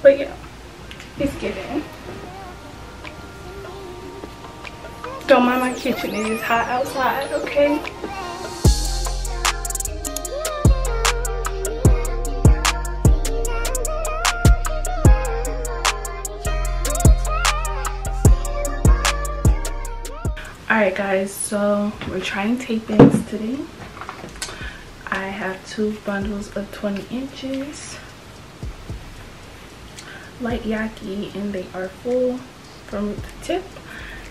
But yeah, it's getting. Don't mind my kitchen, it is hot outside, okay? Alright guys, so we're trying tape-ins today. I have 2 bundles of 20 inches. Light yaki, and they are full from root to tip.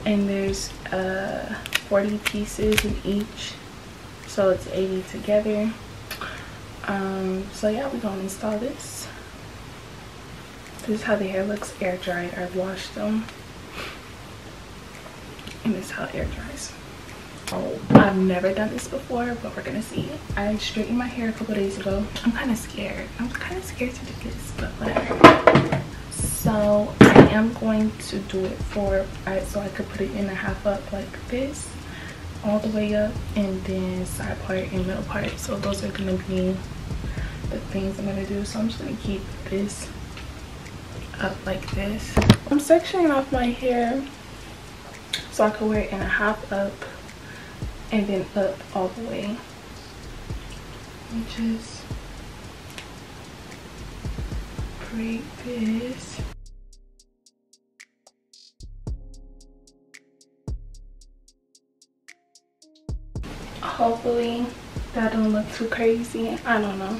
And there's 40 pieces in each, so it's 80 together. So yeah, we're gonna install this. This is how the hair looks air dried. I washed them, and this is how it air dries. Oh, I've never done this before, but we're gonna see. I straightened my hair a couple days ago. I'm kind of scared. I'm kind of scared to do this, but whatever. So I am going to do it so I could put it in a half up like this, all the way up, and then side part and middle part. So those are gonna be the things I'm gonna do. So I'm just gonna keep this up like this. I'm sectioning off my hair so I could wear it in a half up and then up all the way. Just braid this. Hopefully that don't look too crazy. I don't know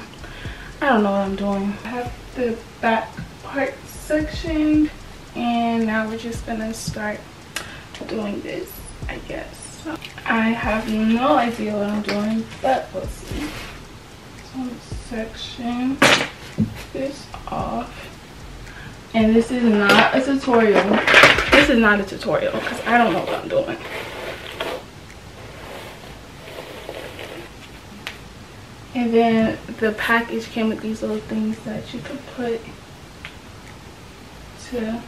what I'm doing. I have the back part sectioned, and now we're just gonna start doing this, I guess. So I have no idea what I'm doing, but we'll see. So I'm gonna section this off, and this is not a tutorial. This is not a tutorial because I don't know what I'm doing. And then the package came with these little things that you could put to,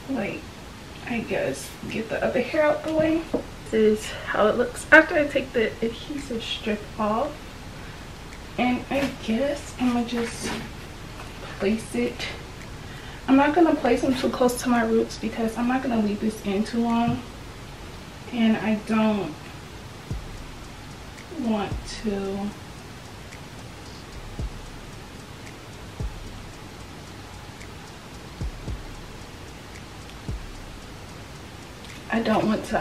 like, I guess, get the other hair out the way. This is how it looks after I take the adhesive strip off. And I guess I'm gonna just place it. I'm not gonna place them too close to my roots because I'm not gonna leave this in too long. And I don't want to I don't want it to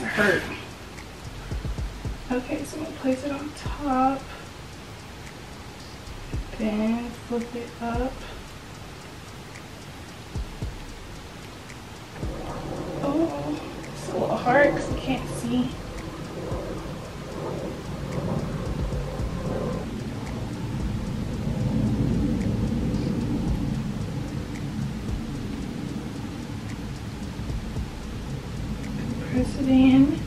hurt. Okay, so I'm gonna place it on top, then flip it up. Oh, it's a little hard because you can't see. Press it in.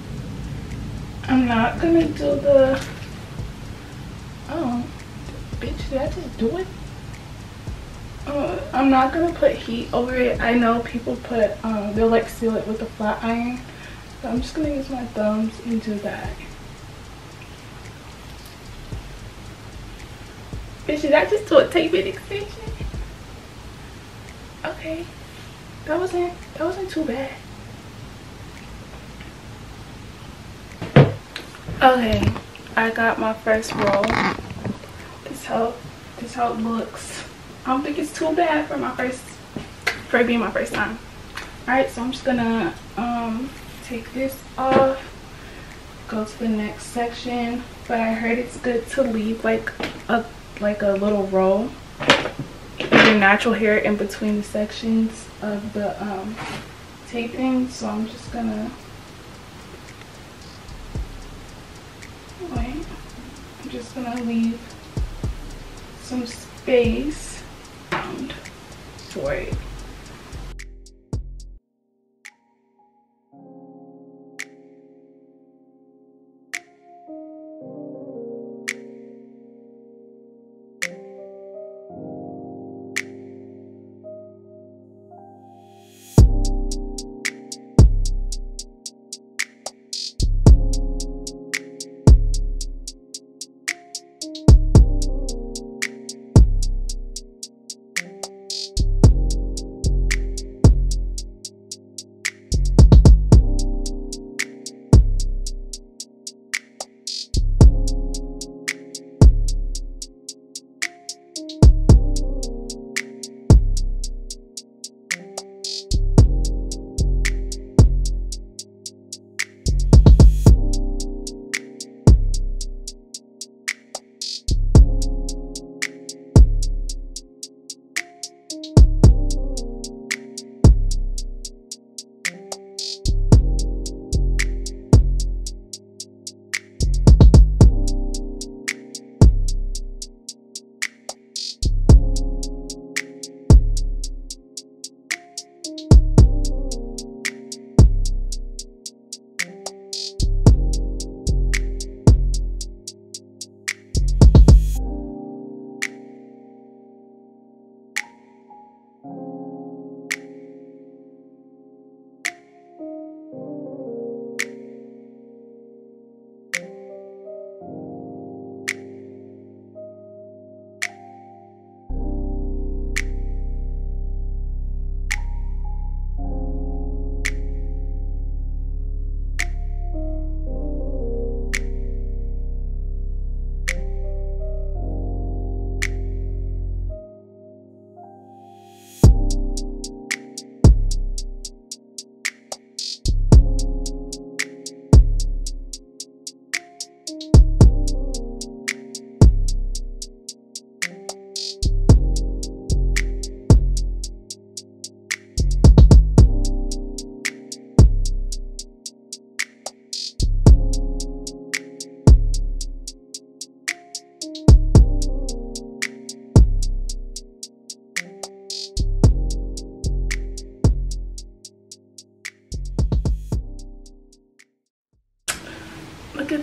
I'm not gonna do the, oh, bitch, did I just do it? I'm not gonna put heat over it. I know people put, they'll like seal it with a flat iron. So I'm just gonna use my thumbs and do that. Bitch, did I just do a tape-in extension? Okay, that wasn't too bad. Okay, I got my first roll. This how it looks. I don't think it's too bad for being my first time. Alright, so I'm just gonna take this off, go to the next section. But I heard it's good to leave like a little roll of your natural hair in between the sections of the taping. So I'm just gonna wait. I'm just gonna leave some space for it.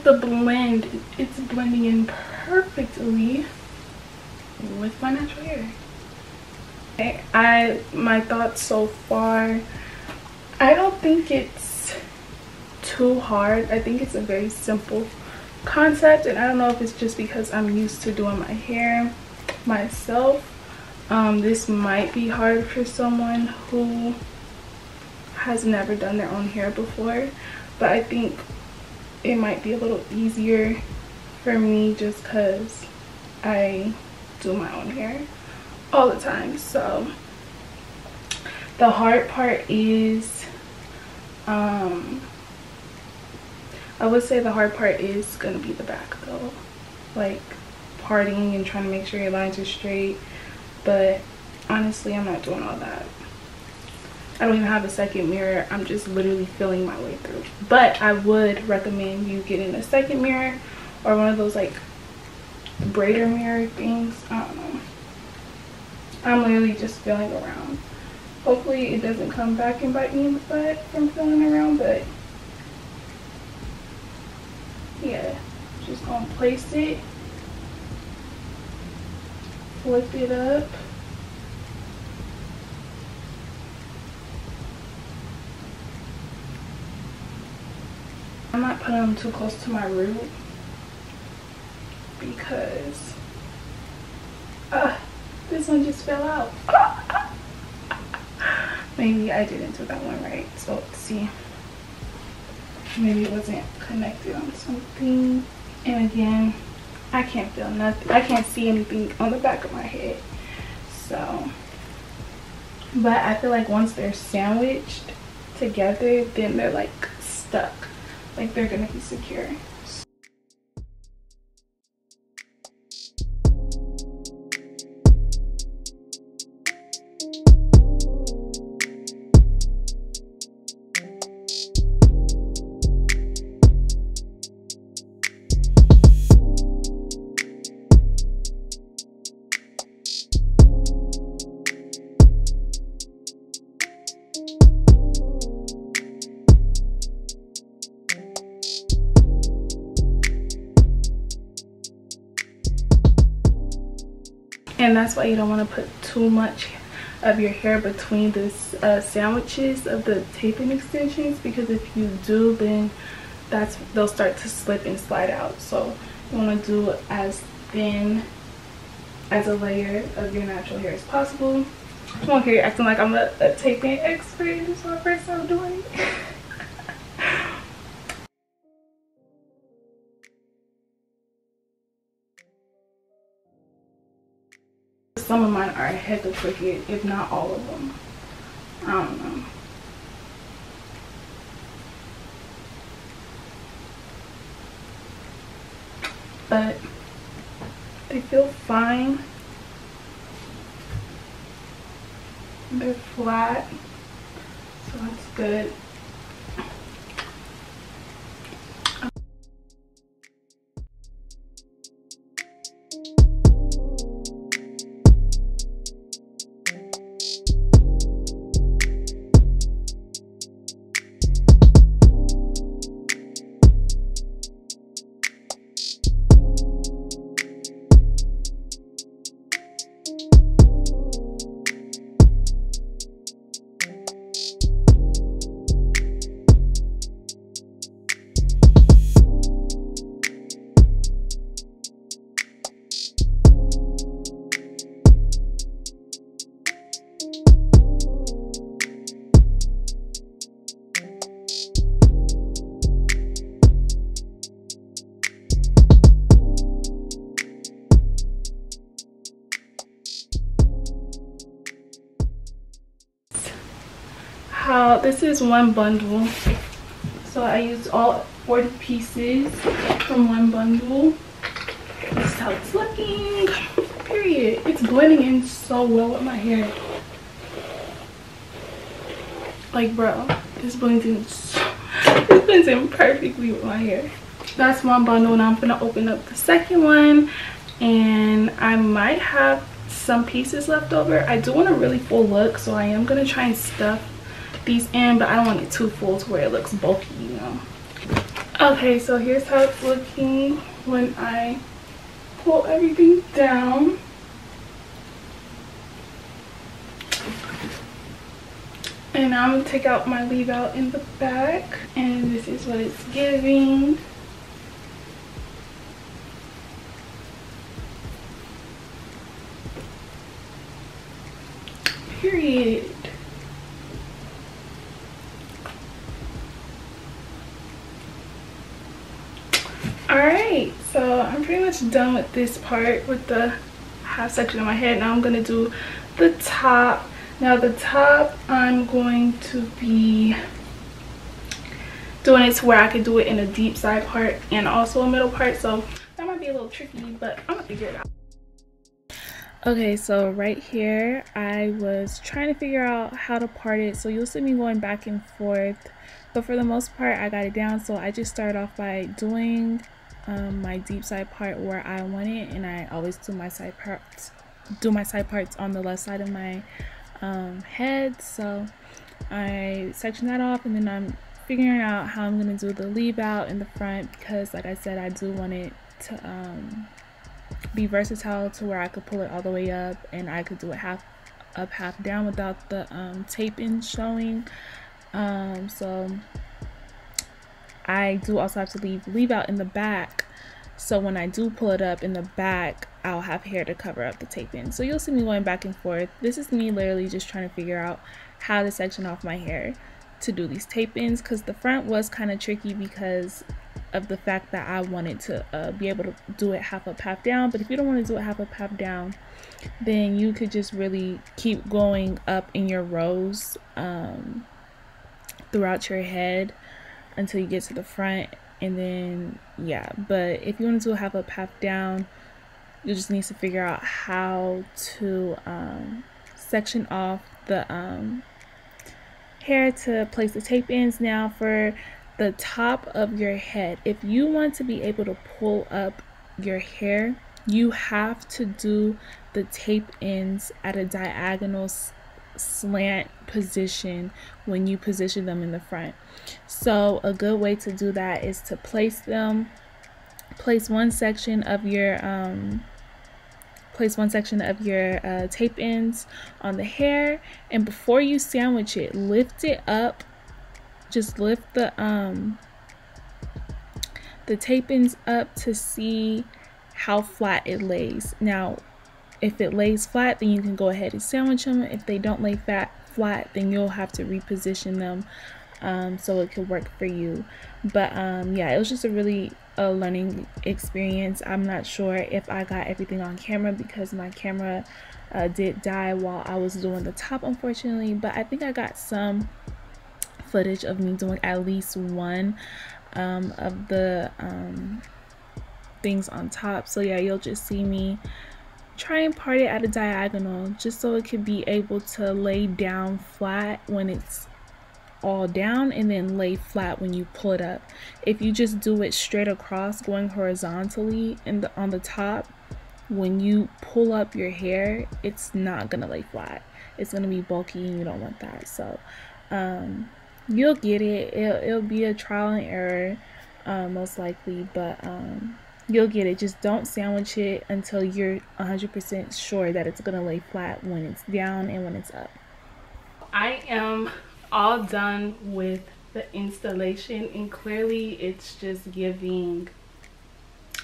the blend, it's blending in perfectly with my natural hair. Okay, my thoughts so far, I don't think it's too hard. I think it's a very simple concept, and I don't know if it's just because I'm used to doing my hair myself. This might be hard for someone who has never done their own hair before, but I think it might be a little easier for me just because I do my own hair all the time. So the hard part is I would say the hard part is gonna be the back though, like parting and trying to make sure your lines are straight. But honestly, I'm not doing all that. I don't even have a second mirror. I'm just literally feeling my way through. But I would recommend you getting a second mirror or one of those like braider mirror things. I don't know. I'm literally just feeling around. Hopefully it doesn't come back and bite me in the butt from feeling around, but yeah, just gonna place it, flip it up. I'm not putting them too close to my root because this one just fell out. Maybe I didn't do that one right, so let's see. Maybe it wasn't connected on something. And again, I can't feel nothing. I can't see anything on the back of my head. So, but I feel like once they're sandwiched together, then they're like stuck. Like they're gonna be secure. And that's why you don't want to put too much of your hair between the sandwiches of the taping extensions, because if you do, then they'll start to slip and slide out. So you want to do as thin as a layer of your natural hair as possible. Come on, here acting like I'm a taping expert. This is my first time doing it. Some of mine are heck of crooked, if not all of them. I don't know. But they feel fine. They're flat, so that's good. This is one bundle, so I used all 40 pieces from one bundle. This is how it's looking, period. It's blending in so well with my hair. Like, bro, this blends in perfectly with my hair. That's one bundle. Now I'm gonna open up the second one, and I might have some pieces left over. I do want a really full look, so I am gonna try and stuff these in, but I don't want it too full to where it looks bulky, you know. Okay, so here's how it's looking when I pull everything down. And now I'm gonna take out my leave out in the back, and this is what it's giving. Period. Alright, so I'm pretty much done with this part with the half section of my head. Now I'm gonna do the top. Now the top, I'm going to be doing it to where I could do it in a deep side part and also a middle part, so that might be a little tricky, but I'm gonna figure it out. Okay, so right here I was trying to figure out how to part it, so you'll see me going back and forth, but for the most part I got it down. So I just started off by doing my deep side part where I want it, and I always do my side parts on the left side of my head. So I section that off, and then I'm figuring out how I'm going to do the leave out in the front, because like I said, I do want it to be versatile to where I could pull it all the way up, and I could do it half up, half down without the tape in showing. So I do also have to leave out in the back, so when I do pull it up in the back, I'll have hair to cover up the tape in. So you'll see me going back and forth. This is me literally just trying to figure out how to section off my hair to do these tape ins, because the front was kind of tricky because of the fact that I wanted to be able to do it half up, half down. But if you don't want to do it half up, half down, then you could just really keep going up in your rows throughout your head until you get to the front, and then yeah. But if you want to do a half up, half down, you just need to figure out how to section off the hair to place the tape ins. Now for the top of your head, if you want to be able to pull up your hair, you have to do the tape ins at a diagonal slant position when you position them in the front. So a good way to do that is to place one section of your tape ends on the hair, and before you sandwich it, lift it up. Just lift the tape ends up to see how flat it lays. Now if it lays flat, then you can go ahead and sandwich them. If they don't lay flat, then you'll have to reposition them so it could work for you. But yeah, it was just a learning experience. I'm not sure if I got everything on camera because my camera did die while I was doing the top, unfortunately, but I think I got some footage of me doing at least one of the things on top. So yeah, you'll just see me try and part it at a diagonal just so it could be able to lay down flat when it's all down, and then lay flat when you pull it up. If you just do it straight across going horizontally on the top, when you pull up your hair, it's not gonna lay flat. It's gonna be bulky, and you don't want that. So you'll get it. It'll be a trial and error most likely, but you'll get it. Just don't sandwich it until you're 100% sure that it's gonna lay flat when it's down and when it's up. I am all done with the installation, and clearly it's just giving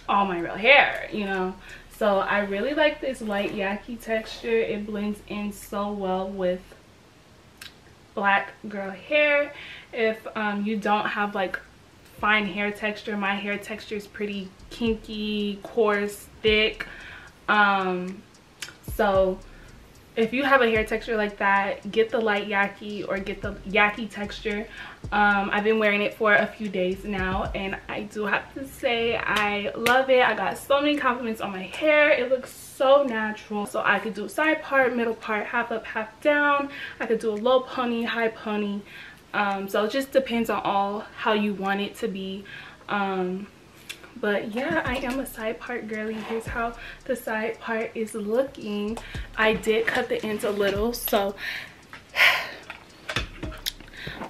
all my real hair, you know. So I really like this light yaki texture. It blends in so well with black girl hair. If you don't have like fine hair texture, my hair texture is pretty kinky, coarse, thick, so if you have a hair texture like that, get the light yaki or get the yaki texture. I've been wearing it for a few days now, and I do have to say I love it. I got so many compliments on my hair. It looks so natural. So I could do side part, middle part, half up, half down. I could do a low pony, high pony. So it just depends on how you want it to be. But yeah, I am a side part girly. Here's how the side part is looking. I did cut the ends a little, so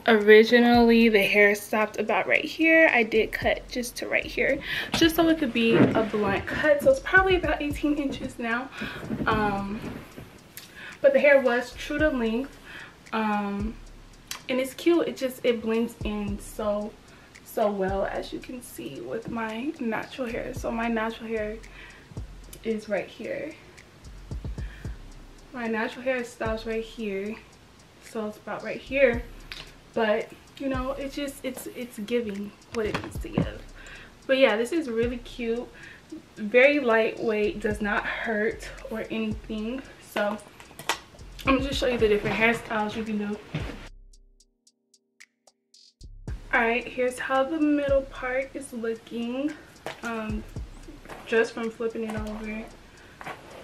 Originally the hair stopped about right here. I did cut just to right here, just so it could be a blunt cut. So it's probably about 18 inches now. But the hair was true to length, and it's cute. It blends in so well, as you can see, with my natural hair. So my natural hair is right here. My natural hair stops right here, so it's about right here. But you know, it's giving what it needs to give. But yeah, this is really cute, very lightweight, does not hurt or anything. So I'm gonna just show you the different hairstyles you can do. All right, here's how the middle part is looking, just from flipping it over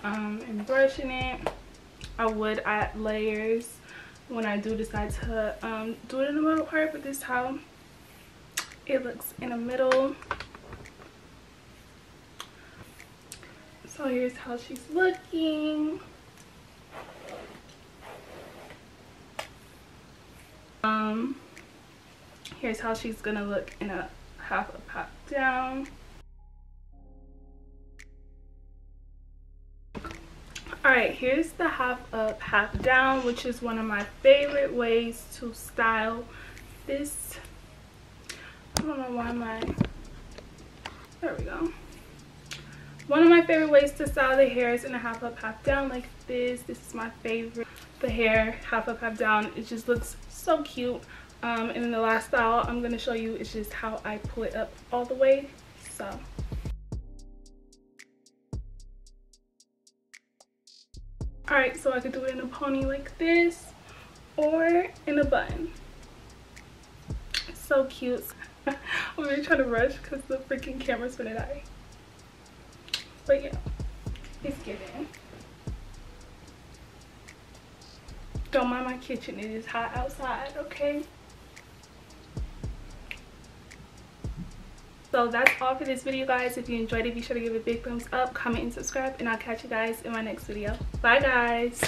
and brushing it. I would add layers when I do decide to do it in the middle part, but this is how it looks in the middle. So here's how she's looking. Here's how she's gonna look in a half a pop down. Alright, here's the half up, half down, which is one of my favorite ways to style this. I don't know why there we go. One of my favorite ways to style the hair is in a half up, half down like this. This is my favorite. The hair half up, half down, it just looks so cute. And then the last style I'm going to show you is just how I pull it up all the way. So alright, so I could do it in a pony like this or in a bun. So cute. I'm really trying to rush because the freaking camera's gonna die. But yeah, it's giving. Don't mind my kitchen, it is hot outside, okay? So that's all for this video, guys. If you enjoyed it, be sure to give it a big thumbs up, comment, and subscribe, and I'll catch you guys in my next video. Bye, guys.